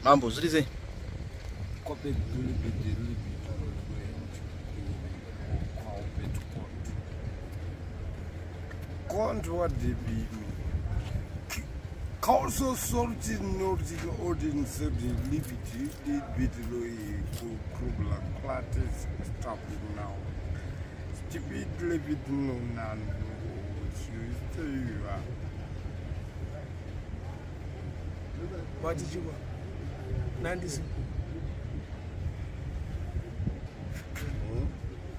Mambo, what is it? What they be council sorted noted ordinance of the liberty did be the problem clatters stopping now. Stupid levit no none What did you want? Nandis.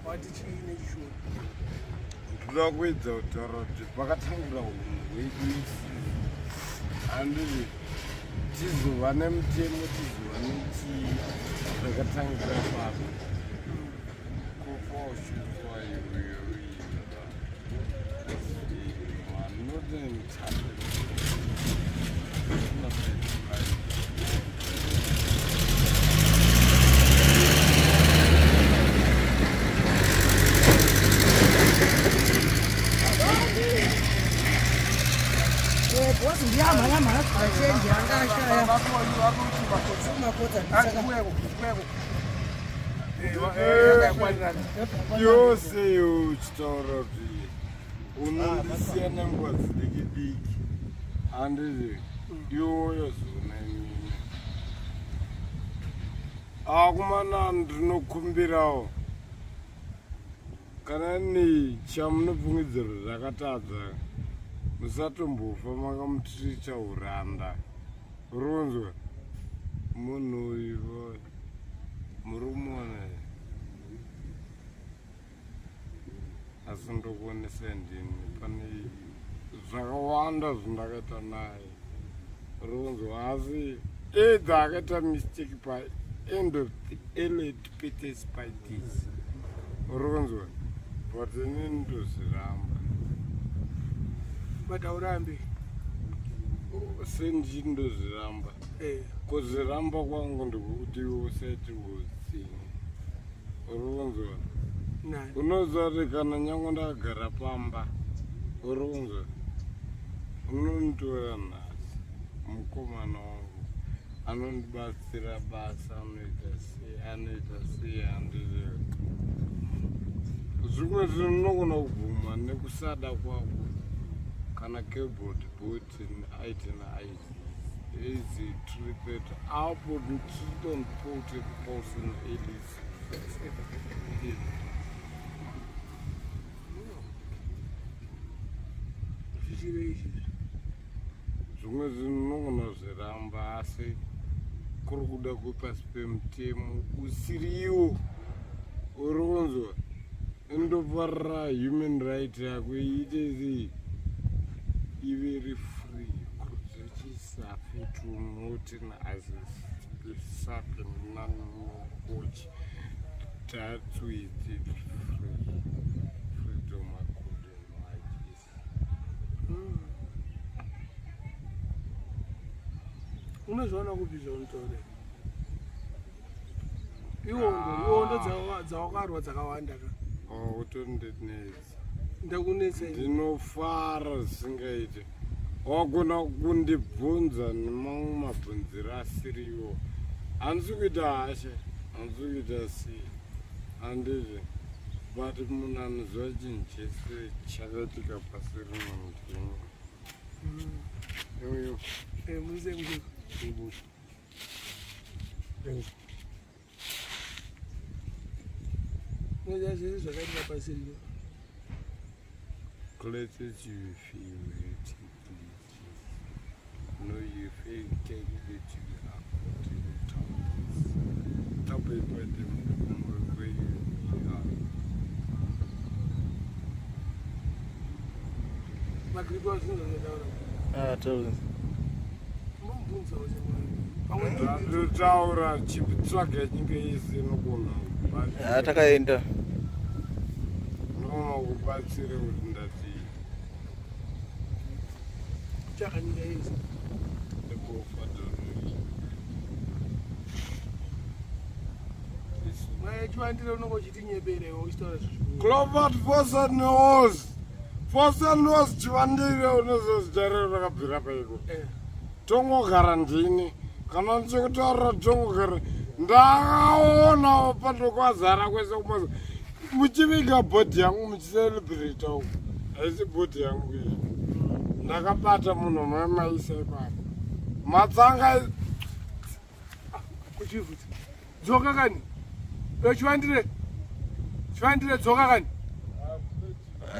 What did you need? Dog with the Pakatanga and this is one empty, what is one empty, the Katanga Papa. You say you story. Unondisiana ngozi diki and you akumana ndinokumbirawo kana ni chamunobvungidziro zvakatadza musatombofa makamuticha uranda ronzwa munhu uyu murumona asi ndokuonesa ndini pane zvakawanda zvindakaita naye ronzwa asi edha akaita mistake paend of the elite petispitis ronzwa but ini ndozviramba Madaurambi sendi ndozviramba kuzviramba kwangu ndikuti usati utsinga ronzwa unoziva kuti kana nyange ndakagara pamba ronzwa unonditora nhasi mukomana wangu anondibatsira basa anoita sei handizvo zvimwe zvinogona kubvuma nekusada kwako kana keyboard button aitena easy treated apo ndichitonpoti person elise zvimwe zvinogona zviramba asi kuri kuda kwepasi pemutemo usiriwo uronzwa indoparira human right yako iite very free kudzichisafi tunotina asisafi nanokochi that's with it free freedom according like this unozviona kupi zvaunotore iwondo dzavakarwa dzakawanda ka utondinetsa ndakunetsa ndinofara zvisingaite wagona kundibvunza nemamwe mabvunziro asiriwo handisi kuita hasha handisi kuita sei handizve but munhu anoziva chinhu chese chakaitika pasi rino ndinyo musengu noita zvese zvakaitika pasi rino let you feel it, no, you feel take it to the top by them where you are. Magribhi was not Taura chipitsvaga nyika isi inogona takaenda nogona kubatsira kuti ndati chakanyika isi Chivandire unongochiti nyebere uchitaura zvikuru. Clovert Fossa knows Chivandire unozozvitarira rakabvira paiko. Tongogara ndini kana ndichikutaurira tongo kare ndakaona patokwazara kwese kumaza muchiviga bhodhi yangu muchiselebrata uku haisi bhodhi yangu iyi ndakabata munhu mamaisa ipapo matsanga kuchivhudza dzoka kani chivandire dzoka kani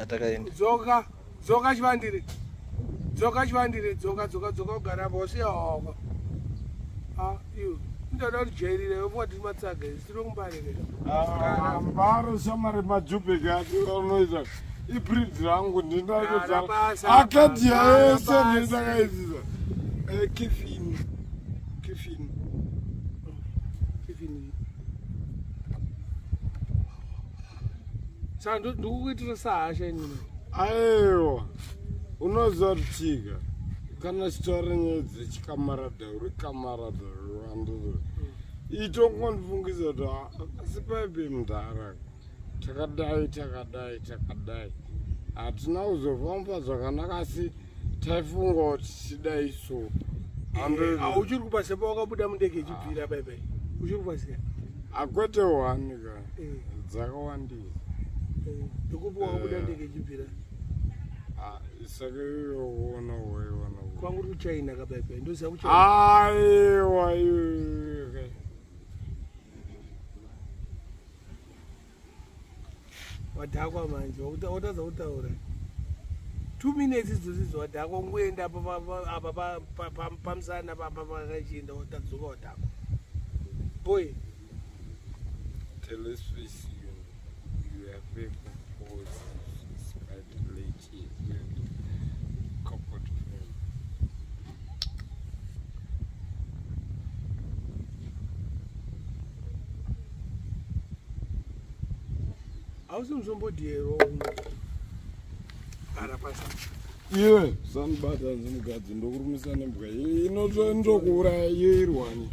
Atakaenda. dzoka chivandire dzoka ugara bosi yahoko iwo ndoda kuti jairire vomwa tiri matsaga tiri kumbarire mbaro shamari majubhekati anoita ibridhi rangu ndindaaa akadia yese ndindakaisisa kifini saka ndikukuitira sahasha inini aiwa unoziva kuti chiga kana chitaura nyaya dzechikamarada uri kamarada rwandoo itongondifungisa kuti asi paibe mundara takadai hatina kuzofamba zvakanaka asi taifunga kuti chidai so uchiri kupasiya pawakabuda mundege ichibvira baibai uchiri kupasiya akwete wani ka dzakawandisa ndikupi wakabuda ndege ichibvira saka iyoona waiona kwangu uri kuchina kabaibai ndoziva aiwa wadhakwa manje watadza kutaura 2 minutes idzozizvo wadhakwa ngoenda apa pamusana papa pakachienda watadzoka wadhakwa boy tell us face you have people pause despite late couple friend hausi muzombodiero ara pasa iwe sanibata nzimukadzi ndokurumisa nembwa inotokuuraya iyo irwani